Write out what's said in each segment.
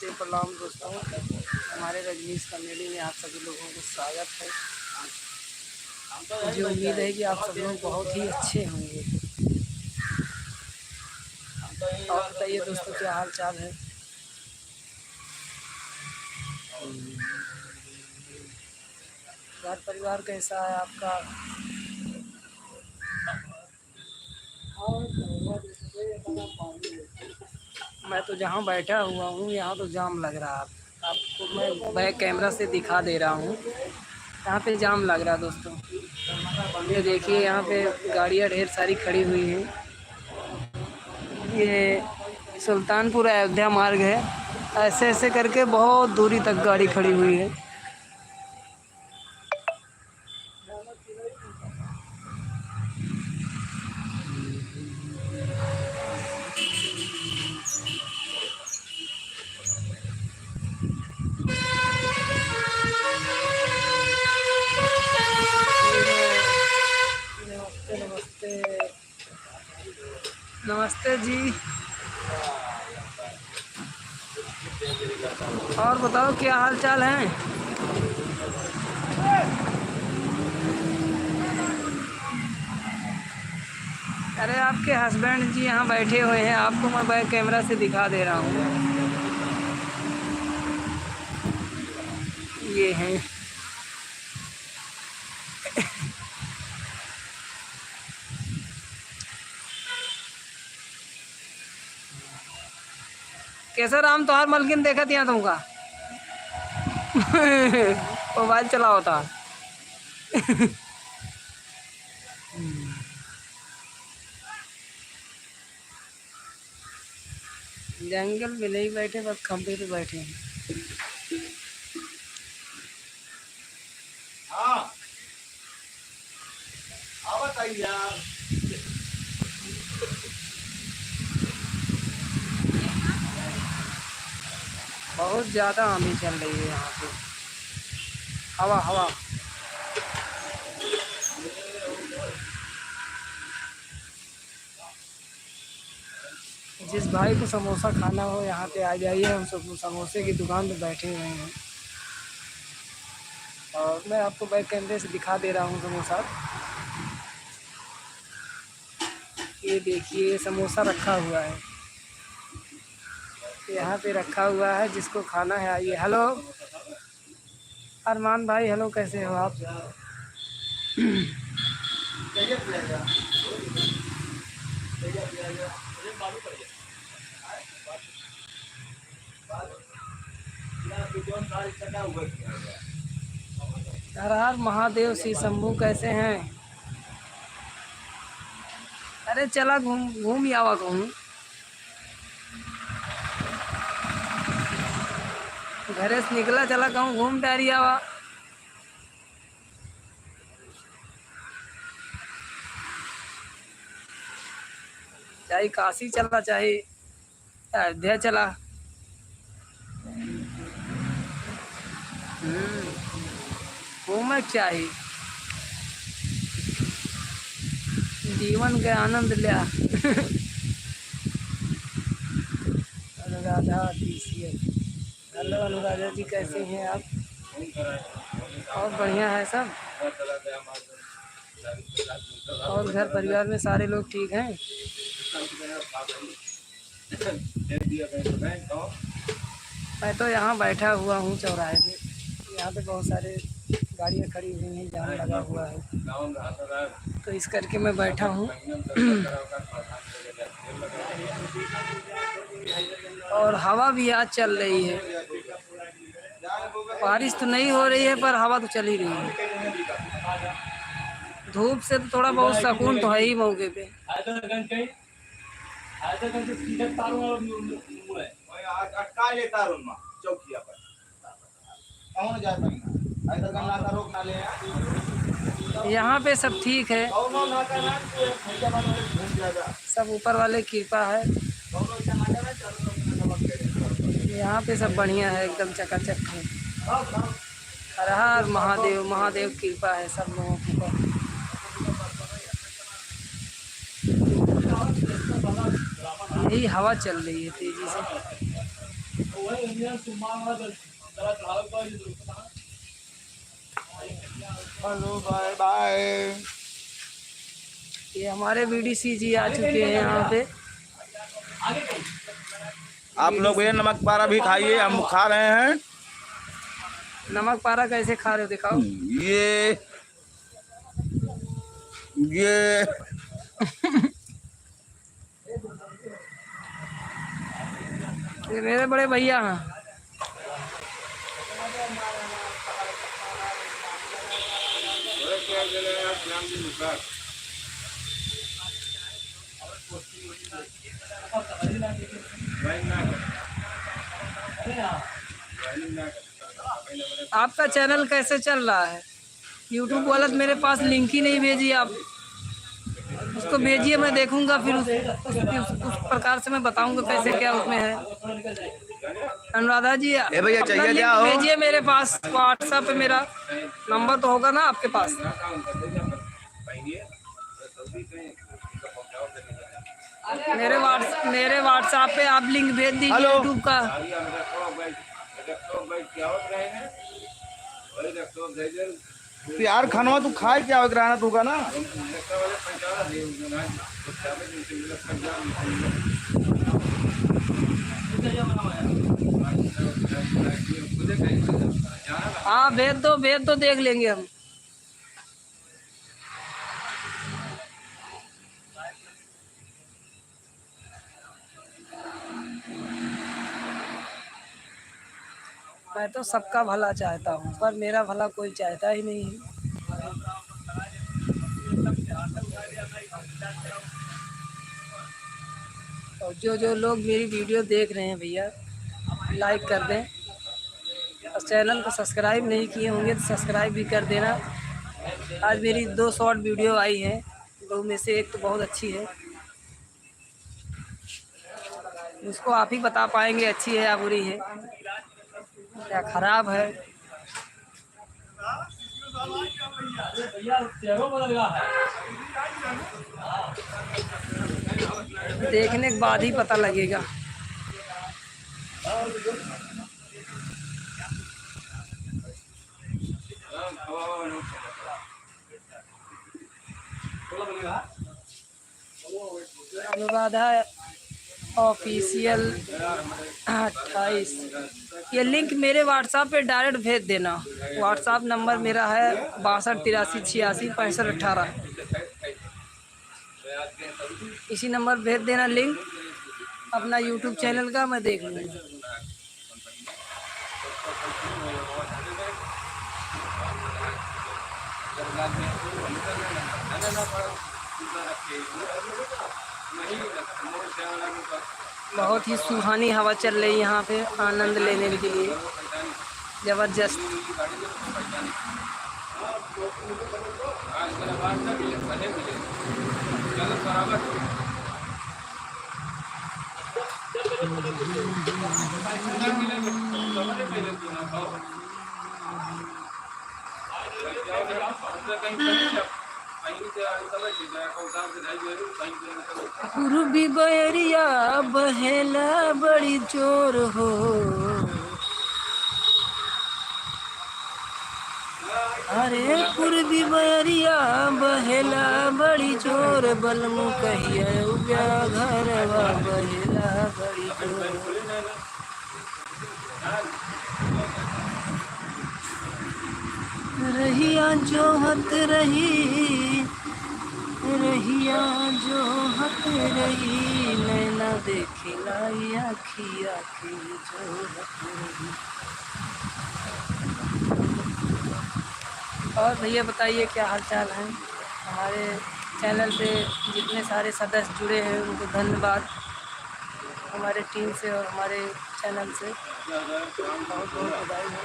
प्रणाम दोस्तों, हमारे रजनीश कॉमेडी में आप सभी लोगों को स्वागत है। मुझे उम्मीद है कि आप सब लोग बहुत ही अच्छे होंगे। और बताइए दोस्तों, क्या हाल चाल है? घर परिवार कैसा है आपका? मैं तो जहाँ बैठा हुआ हूँ यहाँ तो जाम लग रहा है। आपको मैं बैक कैमरा से दिखा दे रहा हूँ। यहाँ पे जाम लग रहा है दोस्तों। ये देखिए, यहाँ पे गाड़ियाँ ढेर सारी खड़ी हुई हैं। ये सुल्तानपुर अयोध्या मार्ग है। ऐसे ऐसे करके बहुत दूरी तक गाड़ी खड़ी हुई है। नमस्ते नमस्ते नमस्ते जी। और बताओ, क्या हाल चाल है? अरे आपके हस्बैंड जी यहाँ बैठे हुए हैं, आपको मैं बैक कैमरा से दिखा दे रहा हूँ। ये हैं। कैसा राम तोहार मलकिन देखा दिया तुमका? मोबाइल चला होता। जंगल में नहीं बैठे, बस खंभे पे बैठे हैं। हाँ, यार बहुत ज़्यादा आंधी चल रही है यहाँ पे। हवा हवा। जिस भाई को समोसा खाना हो यहाँ पे आ जाइए। हम सब समोसे की दुकान पे बैठे हुए हैं और मैं आपको बैक कैमरे से दिखा दे रहा हूँ समोसा। ये देखिए, समोसा रखा हुआ है, यहाँ पे रखा हुआ है। जिसको खाना है आइए। हेलो अरमान भाई, हेलो, कैसे हो आप? हर हर महादेव श्री शंभू, कैसे हैं? अरे चला घूम घूम ही आवा कहूँ। घरे से निकला, चला कहूँ घूम टहरी आवा। चाहे काशी चला, चाहे अयोध्या चला। घूमना चाहिए, जीवन का आनंद लिया। अनुराधा हेलो अनुराधा जी, कैसे हैं आप? और बढ़िया है सब। और घर परिवार में सारे लोग ठीक हैं? मैं तो यहाँ बैठा हुआ हूँ चौराहे पे। यहाँ पे बहुत सारे गाड़ियाँ खड़ी हुई हैं, जाम लगा हुआ है, तो इस करके मैं बैठा हूँ। और हवा भी आज चल रही है। बारिश तो नहीं हो रही है पर हवा तो चल ही रही है। धूप से तो थोड़ा बहुत सुकून तो है ही मौके पे। यहाँ पे सब ठीक है, सब ऊपर वाले की कृपा है। यहाँ पे सब बढ़िया है, एकदम चकाचक है। हर हर महादेव, महादेव की कृपा है सब लोगों के ऊपर। यही हवा चल रही है तेजी से। Hello bye bye. ये हमारे बीडीसी जी आ चुके हैं यहाँ पे। आप लोग भैया नमक पारा भी खाइए, हम खा रहे हैं। नमक पारा कैसे खा रहे हो दिखाओ। ये ये मेरे बड़े भैया हैं। आपका चैनल कैसे चल रहा है? यूट्यूब वाला तो मेरे पास लिंक ही नहीं भेजी आप। उसको भेजिए, मैं देखूंगा, फिर उस प्रकार से मैं बताऊंगा कैसे क्या उसमें है। अनुराधा जी भैया अपना चाहिए लिंक क्या हो? भेजिए मेरे पास व्हाट्सएप पे। मेरा नंबर तो होगा ना आपके पास? मेरे व्हाट्सएप पे आप लिंक भेज दीजिए यूट्यूब का। यार खानवा तू खाए क्या कराना तू का ना। हाँ भेज दो देख लेंगे हम। मैं तो सबका भला चाहता हूँ, पर मेरा भला कोई चाहता ही नहीं है। और जो लोग मेरी वीडियो देख रहे हैं भैया, लाइक कर दें। और चैनल को सब्सक्राइब नहीं किए होंगे तो सब्सक्राइब भी कर देना। आज मेरी 2 शॉर्ट वीडियो आई है, 2 में से एक तो बहुत अच्छी है। उसको आप ही बता पाएंगे अच्छी है या बुरी है या खराब है। देखने के बाद ही पता लगेगा। अनुराधा ऑफिशियल 28, ये लिंक मेरे व्हाट्सएप पे डायरेक्ट भेज देना। व्हाट्सएप नंबर मेरा है 6283866518। इसी नंबर भेज देना लिंक अपना यूट्यूब चैनल का, मैं देख लूँगा। बहुत ही सुहानी हवा चल रही है यहाँ पे, आनंद लेने के लिए जबरदस्त। पूर्वी बहरिया बहेला बड़ी जोर हो, अरे पूर्वी बहरिया बहेला बड़ी जोर, बलमु कहिया उगा घरवा बहेला बड़ी जोर। रहिया जो हत रही, रहिया जो हत रही, नैना देखिला आखी आखी जो हत रही। और भैया बताइए क्या हालचाल है? हमारे चैनल पे जितने सारे सदस्य जुड़े हैं उनको धन्यवाद, हमारे टीम से और हमारे चैनल से बहुत बहुत बधाई है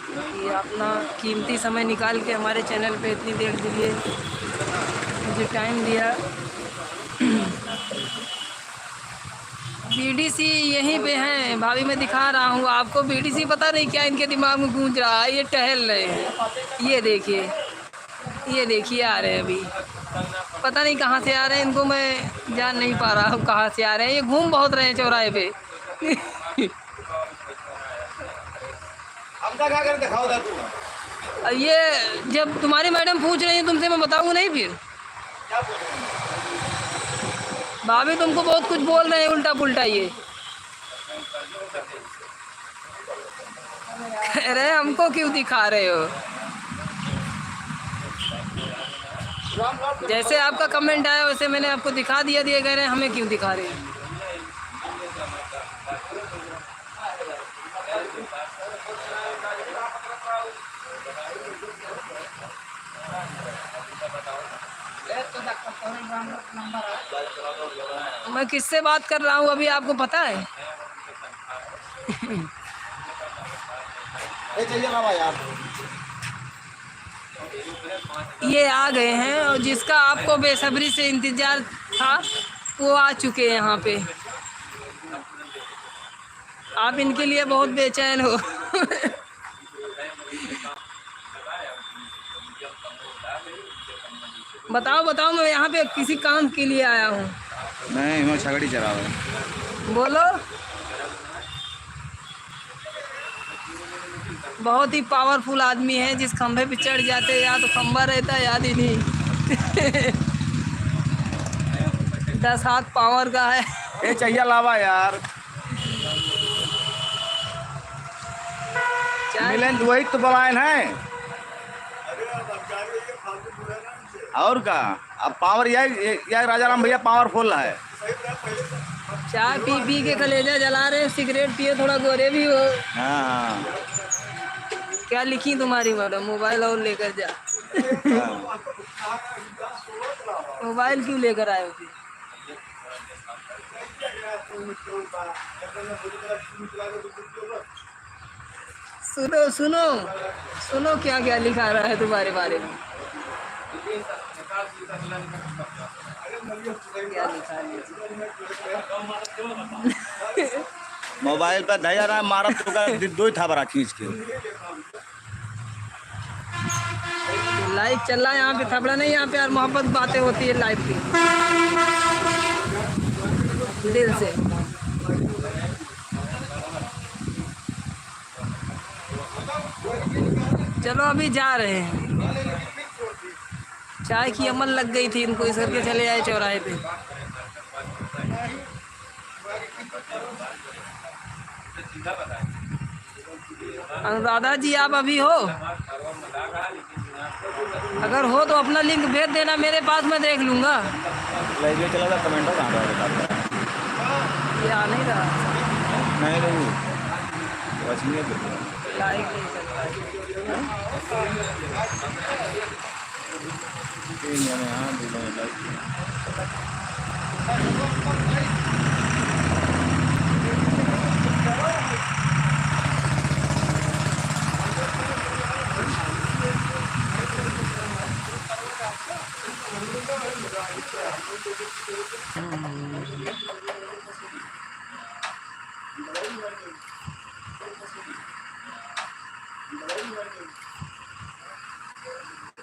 कि अपना कीमती समय निकाल के हमारे चैनल पे इतनी देर के लिए मुझे टाइम दिया। बीडीसी यहीं पे हैं, भाभी मैं दिखा रहा हूँ आपको। बीडीसी पता नहीं क्या इनके दिमाग में गूंज रहा है, ये टहल रहे हैं। ये देखिए आ रहे हैं अभी, पता नहीं कहाँ से आ रहे हैं, इनको मैं जान नहीं पा रहा हूँ कहाँ से आ रहे हैं। ये घूम बहुत रहे हैं चौराहे पे। हमका क्या कर दिखाओ था तू अब ये जब तुम्हारी मैडम पूछ रही है तुमसे, मैं बताऊंगा नहीं फिर? क्या बोल रहे हैं? भाभी तुमको बहुत कुछ बोल रहे हैं उल्टा पुल्टा ये। अरे हमको क्यों दिखा रहे हो? जैसे आपका कमेंट आया वैसे मैंने आपको दिखा दिया, कह रहे हैं हमें क्यों दिखा रहे हैं? मैं किससे बात कर रहा हूँ अभी आपको पता है? ये चाहिए बाबा यार। ये आ गए हैं और जिसका आपको बेसब्री से इंतजार था वो आ चुके हैं यहाँ पे। आप इनके लिए बहुत बेचैन हो। बताओ बताओ, मैं यहाँ पे किसी काम के लिए आया हूँ। नहीं, मैं छगड़ी चला रहा हूँ। बोलो। बहुत ही पावरफुल आदमी है, जिस खंभे पे चढ़ जाते या तो खंभा रहता याद ही नहीं। 10 हाथ पावर का है। ये चाहिए लावा यार। मिलन वही तो बलायन है और का। अब पावर यह राजा राम भैया पावरफुल है। चाय पी पी के कलेजा जला रहे हैं, सिगरेट पिए थोड़ा गोरे भी हो। हाँ। क्या लिखी तुम्हारी मैडम? मोबाइल और लेकर जा। मोबाइल क्यों लेकर आए हो फिर? सुनो सुनो सुनो, क्या क्या लिखा रहा है तुम्हारे बारे में? क्या लिखा है? मोबाइल पर धैर्य रहा मारा तो दो ही था बड़ा खींच के। लाइव चल रहा है यहाँ पे, थपड़ा नहीं यहाँ पे यार, मोहब्बत बातें होती है लाइव की, दिल से। चलो अभी जा रहे हैं। चाय की अमल लग गई थी इनको, इस करके चले आए चौराहे पे। अनुराधा जी आप अभी हो? अगर हो तो अपना लिंक भेज देना मेरे पास, मैं देख लूँगा। चला था कमेंट ये आ नहीं रहा। नहीं लाइक नहीं करता है।